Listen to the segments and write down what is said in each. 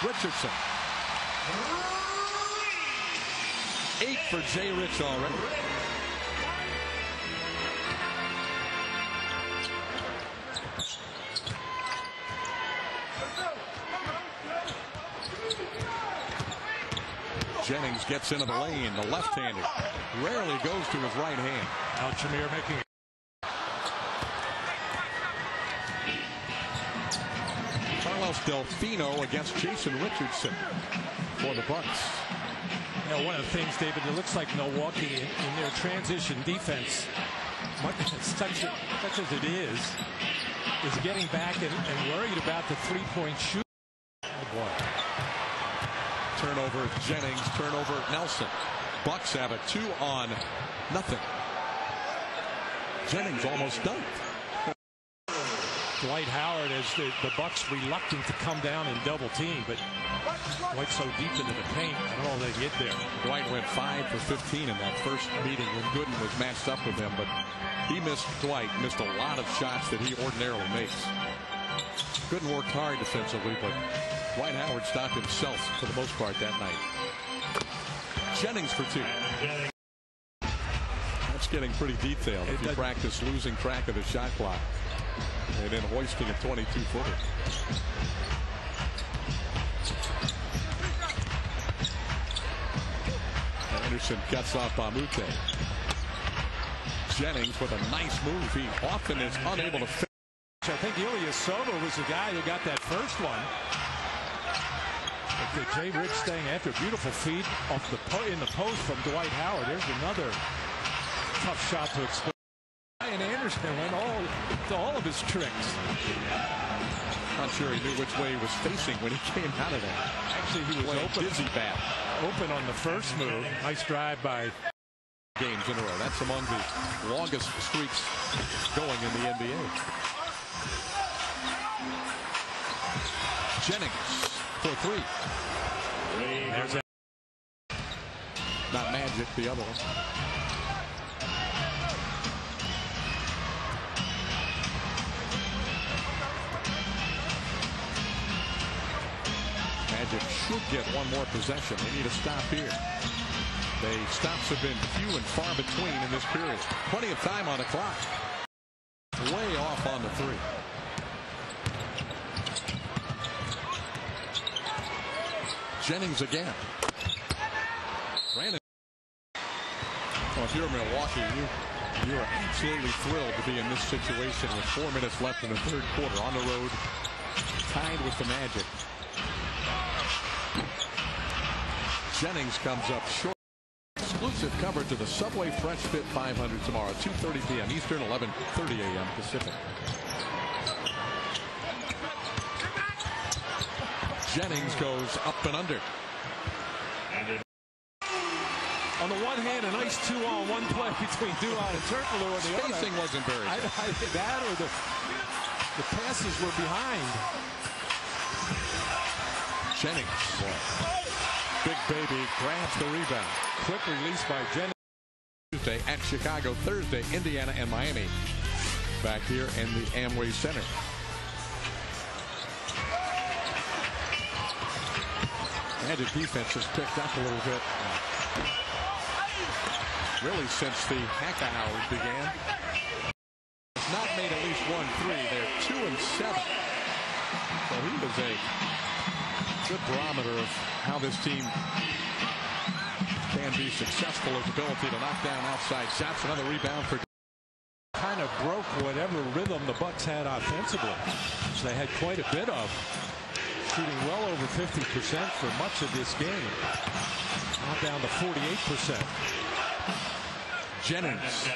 Richardson. 8 for Jay Rich already. Jennings gets into the lane. The left-hander rarely goes to his right hand. Now Jameer making it. Carlos Delfino against Jason Richardson for the Bucks. You know, one of the things, David, it looks like Milwaukee in their transition defense, such as it is getting back and worried about the three-point shoot. Oh boy. Turnover Jennings, turnover Nelson. Bucks have a 2-on-0. Jennings almost done. Dwight Howard, as the Bucks reluctant to come down and double team, but Dwight so deep into the paint, I don't know if they get there. Dwight went 5 for 15 in that first meeting when Gooden was matched up with him, but Dwight missed a lot of shots that he ordinarily makes. Gooden worked hard defensively, but Dwight Howard stopped himself for the most part that night. Jennings for 2. That's getting pretty detailed if you practice losing track of the shot clock and then hoisting a 22-footer. Anderson cuts off Bamute. Jennings with a nice move. He often is unable to fit. I think Ilyasova was the guy who got that first one. But Jay Rich staying after. Beautiful feed off in the post from Dwight Howard. There's another tough shot to exploit. And Anderson went all of his tricks. Not sure he knew which way he was facing when he came out of that. Actually, he was open. Dizzy bat. Open on the first move. Nice drive by. Games in a row. That's among the longest streaks going in the NBA. Jennings for 3. There's a not Magic, the other one. Magic should get one more possession. They need a stop here. The stops have been few and far between in this period. Plenty of time on the clock. Way off on the 3. Jennings again. Brandon. Well, if you're Milwaukee, you are absolutely thrilled to be in this situation with 4 minutes left in the third quarter on the road, tied with the Magic. Jennings comes up short. Exclusive coverage of the Subway Fresh Fit 500 tomorrow, 2:30 p.m. Eastern, 11:30 a.m. Pacific. Jennings goes up and under. On the one hand, a nice 2-on-1 play between Duhon and Turkoglu. On the other, spacing wasn't very good. That or the passes were behind. Jennings, big baby, grabs the rebound. Quick release by Jennings. Tuesday at Chicago, Thursday, Indiana and Miami. Back here in the Amway Center. Magic defense has picked up a little bit. Really since the hack hours began. Has not made at least 1 3. They're 2 and 7. So he was a good barometer of how this team can be successful. His ability to knock down outside shots. Another rebound for. Kind of broke whatever rhythm the Bucks had offensively, which they had quite a bit of. Shooting well over 50% for much of this game. Now down to 48%. Jennings.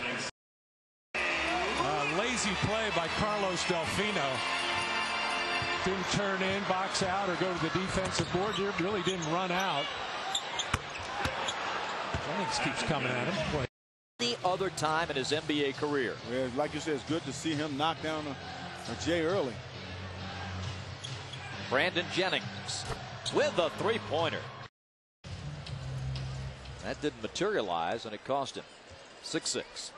Lazy play by Carlos Delfino. Didn't turn in, box out, or go to the defensive board. Really didn't run out. Jennings keeps coming at him. Any other time in his NBA career. Yeah, like you said, it's good to see him knock down a Jay early. Brandon Jennings with a three-pointer. That didn't materialize, and it cost him. 6-6.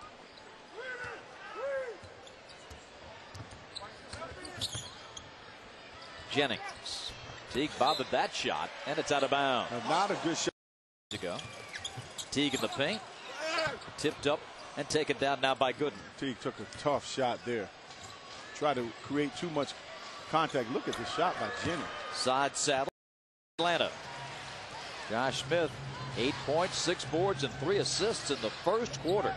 Jennings Teague bothered that shot, and it's out of bounds. Not a good shot. To go. Teague in the paint. Tipped up and taken down now by Gooden. Teague took a tough shot there. Tried to create too much contact. Look at the shot by Jennings. Side saddle. Atlanta. Josh Smith, 8 points, 6 boards, and 3 assists in the first quarter.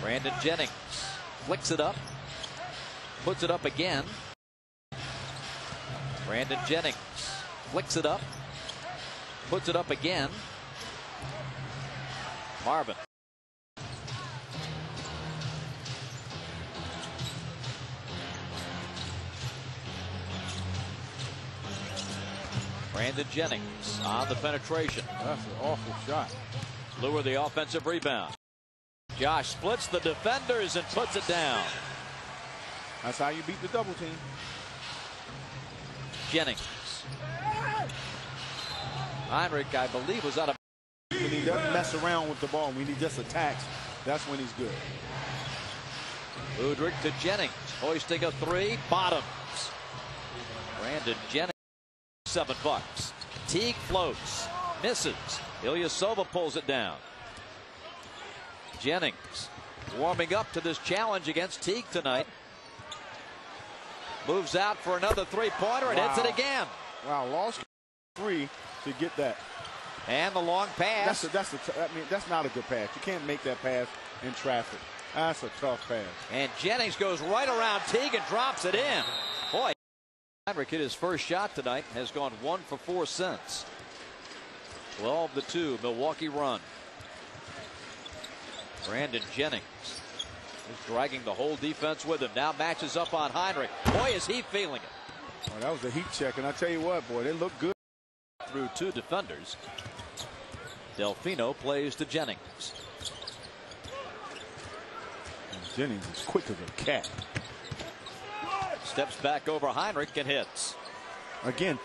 Brandon Jennings flicks it up. Puts it up again. Brandon Jennings flicks it up. Puts it up again. Marvin. Brandon Jennings on the penetration. That's an awful shot. Lure the offensive rebound. Josh splits the defenders and puts it down. That's how you beat the double team. Jennings. Heinrich, I believe, was out of. When he doesn't mess around with the ball, when he just attacks, that's when he's good. Udrich to Jennings. Hoisting a 3. Bottoms. Brandon Jennings. $7. Teague floats. Misses. Ilyasova pulls it down. Jennings warming up to this challenge against Teague tonight. Moves out for another 3-pointer and hits it again. Wow, lost 3 to get that. And the long pass. That's not a good pass. You can't make that pass in traffic. That's a tough pass. And Jennings goes right around Teague and drops it in. Boy, Heinrich hit his first shot tonight. Has gone 1 for 4 since. 12-2 Milwaukee run. Brandon Jennings is dragging the whole defense with him. Now matches up on Heinrich. Boy, is he feeling it. Oh, that was a heat check, and I tell you what, boy, they look good. Through 2 defenders. Delfino plays to Jennings. And Jennings is quick as a cat. Steps back over Heinrich and hits. Again.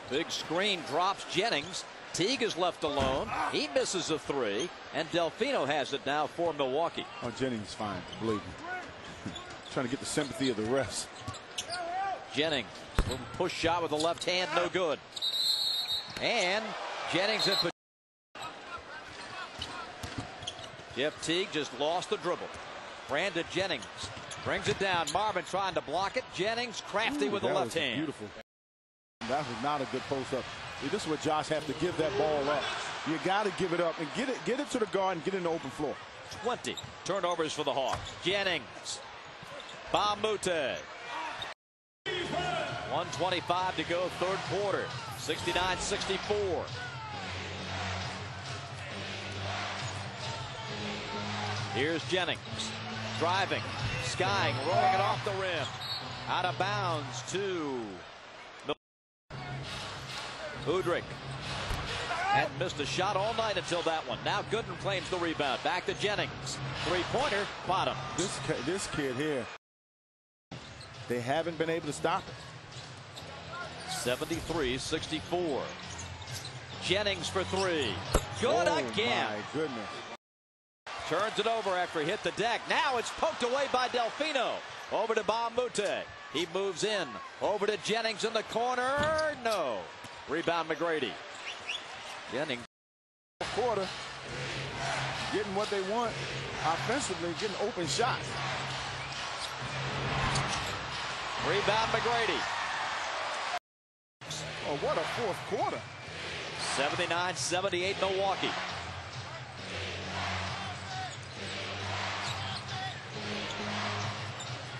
Big screen drops Jennings. Teague is left alone. He misses a 3. And Delfino has it now for Milwaukee. Oh, Jennings is fine, believe me. Trying to get the sympathy of the refs. Jennings, little push shot with the left hand, no good. And Jennings in. Jeff Teague just lost the dribble. Brandon Jennings brings it down. Marvin trying to block it. Jennings crafty with the left hand. Beautiful. That was not a good post up. See, this is what Josh has to give that ball up. You got to give it up and get it to the guard and get in the open floor. 20 turnovers for the Hawks. Jennings. Bamute. 1:25 to go, third quarter. 69-64. Here's Jennings. Driving. Skying. Rolling it off the rim. Out of bounds to Udrich. Hadn't missed a shot all night until that one. Now Gooden claims the rebound. Back to Jennings. 3-pointer. Bottom. This kid here, they haven't been able to stop it. 73-64. Jennings for 3. Good again. My goodness. Turns it over after he hit the deck. Now it's poked away by Delfino. Over to Bamute. He moves in. Over to Jennings in the corner. No. Rebound McGrady. Jennings. Quarter. Getting what they want offensively, getting open shots. Rebound McGrady. Oh, what a fourth quarter. 79-78 Milwaukee.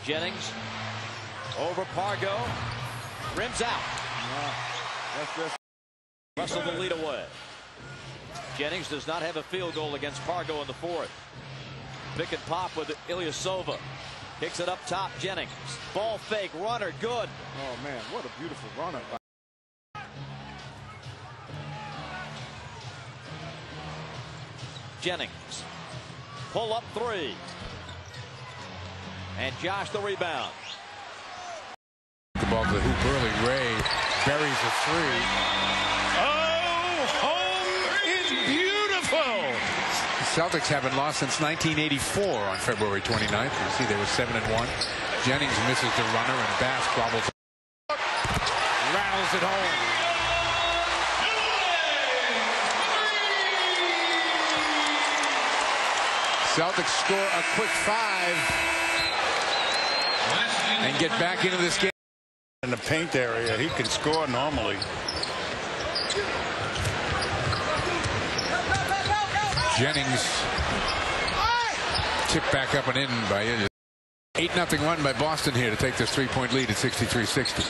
Jennings over Pargo. Rims out. That's just Wrestle the lead away. Jennings does not have a field goal against Pargo in the fourth. Pick and pop with Ilyasova. Kicks it up top. Jennings. Ball fake. Runner. Good. Oh, man. What a beautiful runner. Jennings. Pull up 3. And Josh the rebound. The ball to the hoop early. Ray buries a 3. Oh, home is beautiful. Celtics haven't lost since 1984 on February 29th. You see they were 7-1. Jennings misses the runner, and Bass gobbles. Rattles it home. Celtics score a quick 5 and get back into this game. In the paint area, he can score normally. Jennings tipped back up and in by Ilya. 8-0 run by Boston here to take this 3-point lead at 63-60.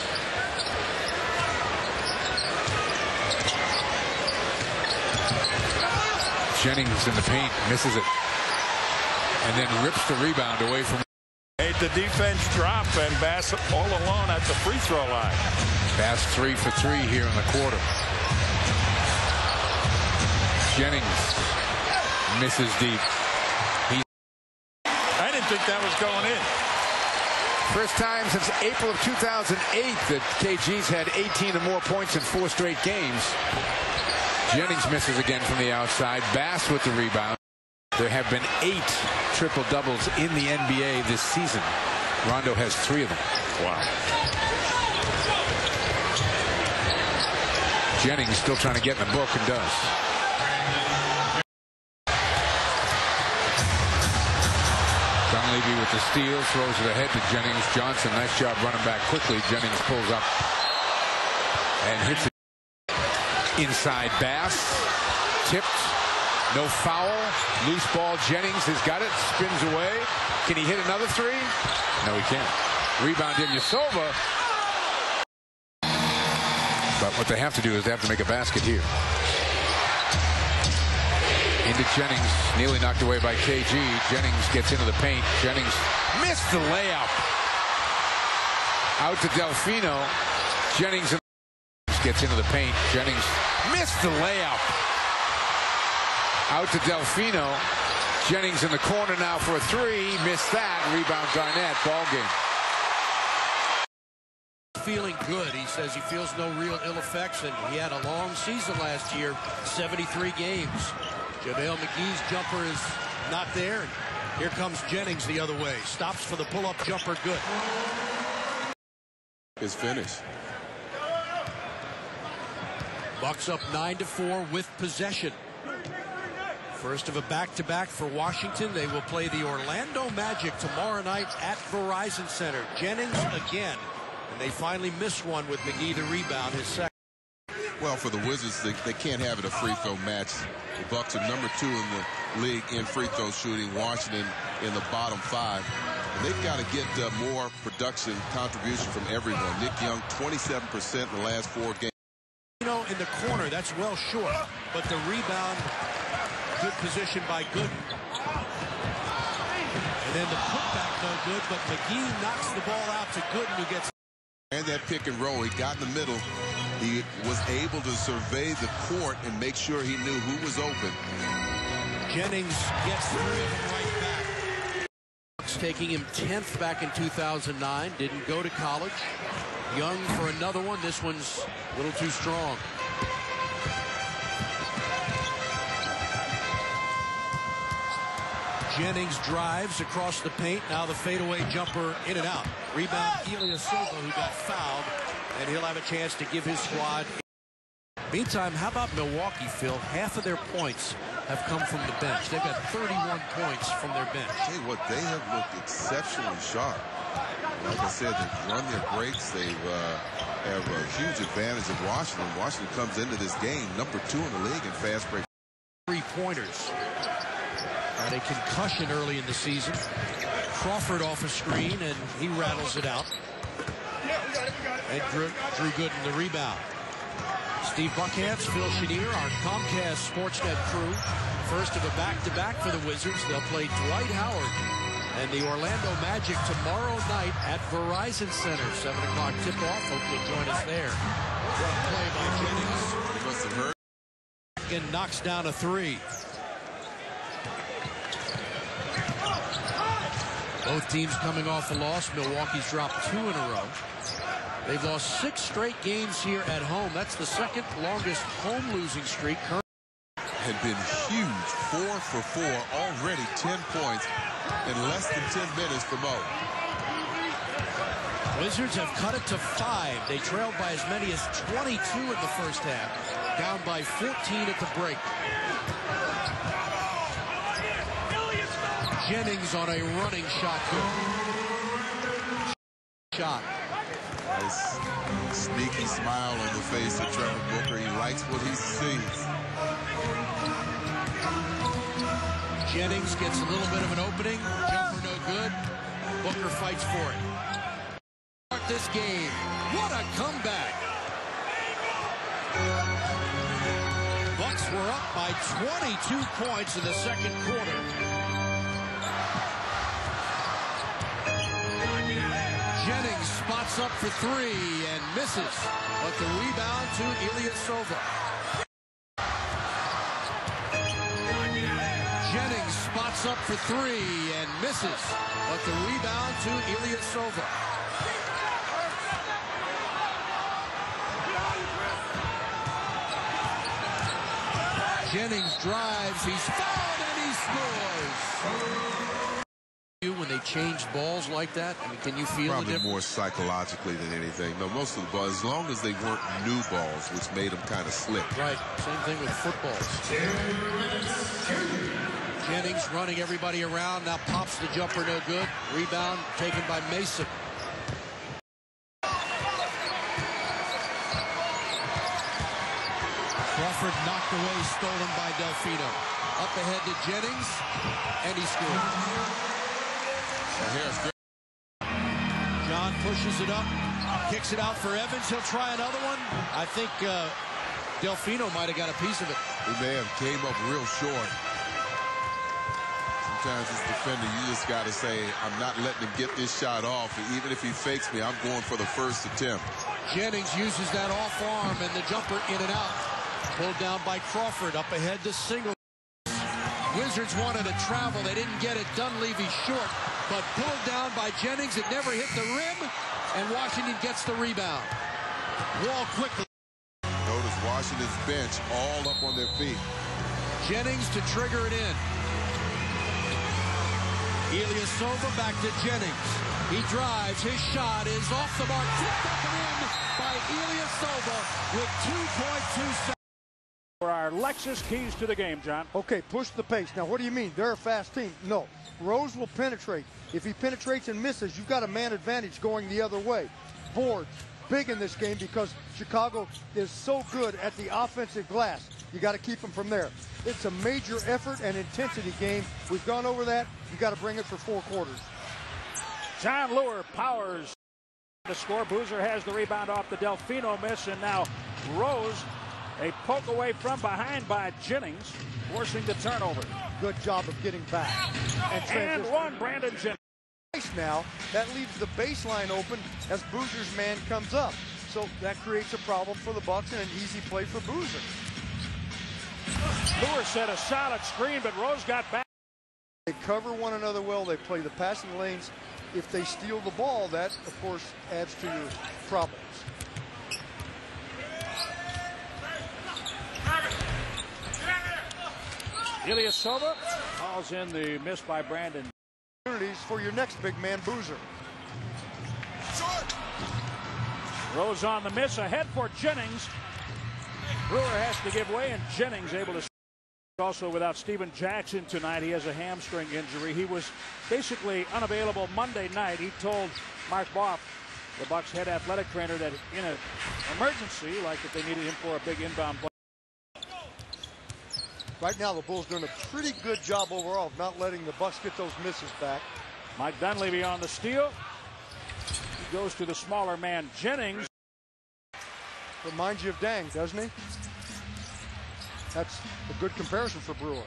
Jennings in the paint, misses it, and then rips the rebound away from. Made the defense drop, and Bass all alone at the free throw line. Bass 3 for 3 here in the quarter. Jennings misses deep. I didn't think that was going in. First time since April of 2008 that KG's had 18 or more points in 4 straight games. Jennings misses again from the outside. Bass with the rebound. There have been 8 triple-doubles in the NBA this season. Rondo has 3 of them. Wow. Jennings still trying to get in the book and does. Dunleavy with the steal, throws it ahead to Jennings. Johnson, nice job running back quickly. Jennings pulls up and hits it inside. Bass tipped. No foul. Loose ball. Jennings has got it. Spins away. Can he hit another 3? No, he can't. Rebound Ilyasova. But what they have to do is they have to make a basket here. Into Jennings. Nearly knocked away by KG. Jennings gets into the paint. Jennings missed the layup. Out to Delfino. Jennings gets into the paint. Jennings missed the layup. Out to Delfino. Jennings in the corner now for a 3. Missed that. Rebound Garnett. Ball game. Feeling good. He says he feels no real ill effects, and he had a long season last year, 73 games. JaVale McGee's jumper is not there. And here comes Jennings the other way. Stops for the pull-up jumper. Good. His finish. Bucks up 9-4 with possession. First of a back-to-back for Washington. They will play the Orlando Magic tomorrow night at Verizon Center. Jennings again. And they finally missed one with McGee the rebound, his second. Well, for the Wizards, they can't have it a free throw match. The Bucks are number 2 in the league in free throw shooting. Washington in the bottom 5. And they've got to get more production contribution from everyone. Nick Young, 27% in the last 4 games. You know, in the corner, that's well short. But the rebound, good position by Gooden. And then the putback, no good. But McGee knocks the ball out to Gooden, who gets. And that pick and roll, he got in the middle. He was able to survey the court and make sure he knew who was open. Jennings gets 3 of them right back. Bucks taking him 10th back in 2009. Didn't go to college. Young for another one. This one's a little too strong. Jennings drives across the paint. Now the fadeaway jumper in and out. Rebound Ilyasova, who got fouled, and he'll have a chance to give his squad. Meantime, how about Milwaukee, Phil? Half of their points have come from the bench. They've got 31 points from their bench. Tell you what, they have looked exceptionally sharp. Like I said, they've run their breaks. They have a huge advantage of Washington. Washington comes into this game number 2 in the league in fast break. 3-pointers. Had a concussion early in the season. Crawford off a screen, and he rattles it out. And Drew Gooden the rebound. Steve Buckhantz, Phil Chenier, our Comcast Sportsnet crew. First of a back-to-back for the Wizards. They'll play Dwight Howard and the Orlando Magic tomorrow night at Verizon Center. 7 o'clock tip-off. Hope you'll join us there. Play by Jennings. He must have heard. And knocks down a 3. Both teams coming off a loss. Milwaukee's dropped 2 in a row. They've lost 6 straight games here at home. That's the second longest home losing streak. had been huge. 4 for 4, already 10 points in less than 10 minutes for Mo. Wizards have cut it to 5. They trailed by as many as 22 in the first half. Down by 14 at the break. Jennings on a running shot. Shot. Nice sneaky smile on the face of Trevor Booker. He likes what he sees. Jennings gets a little bit of an opening. Jumper no good. Booker fights for it. Start this game. What a comeback. Bucks were up by 22 points in the second quarter. Jennings spots up for 3 and misses. But the rebound to Ilyasova. Jennings spots up for 3 and misses. But the rebound to Ilyasova. Jennings drives, he's fouled, and he scores. When they change balls like that, I mean, can you feel Probably the difference? More psychologically than anything. No, most of the balls, as long as they weren't new balls, which made them kind of slick. Right, same thing with footballs. Jennings running everybody around, now pops the jumper, no good. Rebound taken by Mason. Crawford knocked away, stolen by Delfino. Up ahead to Jennings, and he scores. John pushes it up, kicks it out for Evans. He'll try another one. I think Delfino might have got a piece of it. He may have came up real short. Sometimes as a defender, you just got to say, I'm not letting him get this shot off. Even if he fakes me, I'm going for the first attempt. Jennings uses that off arm, and the jumper in and out. Pulled down by Crawford, up ahead to Single. Wizards wanted to travel. They didn't get it. Dunleavy short, but pulled down by Jennings. It never hit the rim, and Washington gets the rebound. Wall quickly. Notice Washington's bench all up on their feet. Jennings to trigger it in. Ilyasova back to Jennings. He drives. His shot is off the mark. Tipped up and in by Ilyasova with 2.2 seconds. For our Lexus keys to the game, John. Okay, push the pace. Now, what do you mean? They're a fast team. No. Rose will penetrate. If he penetrates and misses, you've got a man advantage going the other way. Boards, big in this game because Chicago is so good at the offensive glass. You got to keep them from there. It's a major effort and intensity game. We've gone over that. You got to bring it for 4 quarters. John Lure powers the score. Boozer has the rebound off the Delfino miss, and now Rose, a poke away from behind by Jennings, forcing the turnover. Good job of getting back. And one, Brandon Jennings. Now, that leaves the baseline open as Boozer's man comes up. So that creates a problem for the Bucks and an easy play for Boozer. Lure set a solid screen, but Rose got back. They cover one another well. They play the passing lanes. If they steal the ball, that, of course, adds to your problems. Ilyasova calls in the miss by Brandon. Opportunities for your next big man, Boozer. Rose on the miss, ahead for Jennings. Brewer has to give way, and Jennings able to. Also without Steven Jackson tonight. He has a hamstring injury. He was basically unavailable Monday night. He told Mark Boff, the Bucks head athletic trainer, that in an emergency, like if they needed him for a big inbound play. Right now, the Bulls doing a pretty good job overall of not letting the Bucks get those misses back. Mike Dunleavy on the steal. He goes to the smaller man, Jennings. Reminds you of Dang, doesn't he? That's a good comparison for Brewer.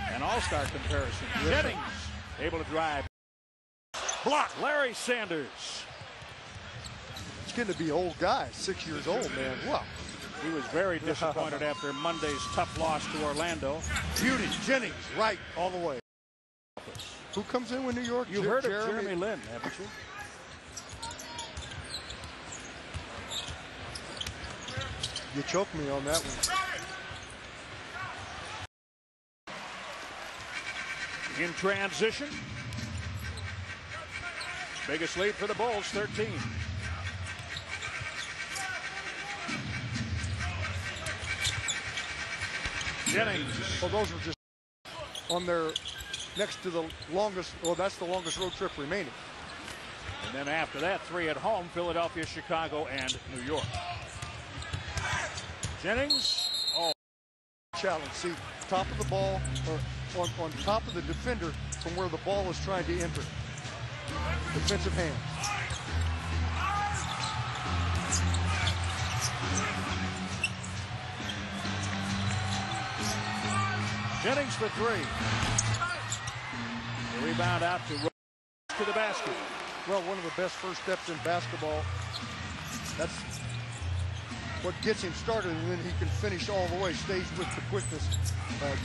An all-star comparison. Yes. Jennings able to drive. Block. Larry Sanders. It's getting to be old guy, 6 years old, man. Wow. He was very disappointed after Monday's tough loss to Orlando. Beauty. Jennings, right, all the way. Who comes in with New York? You heard of Jeremy Lin, haven't you? You choked me on that one. in transition. Biggest lead for the Bulls, 13. Jennings. Well, those were just on their next to the longest, well, that's the longest road trip remaining. And then after that, 3 at home, Philadelphia, Chicago, and New York. Jennings. Oh. Challenge. See, top of the ball, or on top of the defender from where the ball is trying to enter. Defensive hand. Jennings for 3. The rebound out to the basket. Well, one of the best first steps in basketball. That's what gets him started, and then he can finish all the way, stays with the quickness.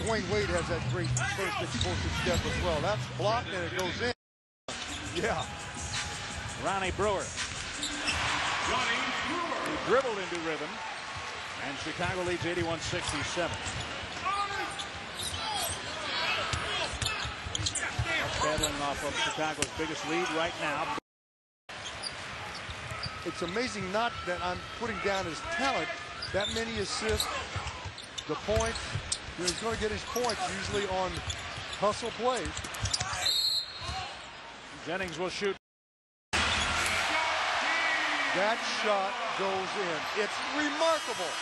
Dwayne Wade has that great first explosive step as well. That's blocked, and it goes in. Yeah. Ronnie Brewer. He dribbled into rhythm, and Chicago leads 81-67. Battling off of Chicago's biggest lead right now. It's amazing not that I'm putting down his talent. That many assists, the points. He's going to get his points usually on hustle plays. Jennings will shoot. That shot goes in. It's remarkable.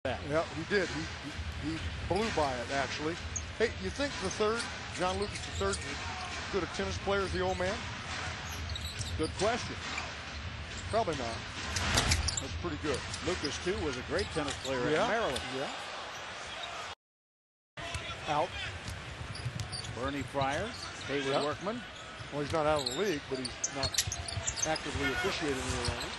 Yeah, he did. He blew by it, actually. Hey, you think the third, John Lucas III, as good a tennis player as the old man? Good question. Probably not. That's pretty good. Lucas, too, was a great tennis player Yeah. at Maryland. Yeah. Out. Bernie Fryer, Haywood Yep. Workman. Well, he's not out of the league, but he's not actively officiating any longer.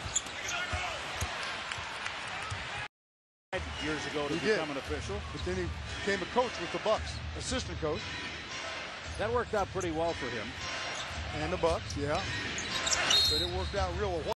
Years ago to He become did. an official. But then he became a coach with the Bucks, assistant coach. That worked out pretty well for him. And the Bucks, yeah. But it worked out real well.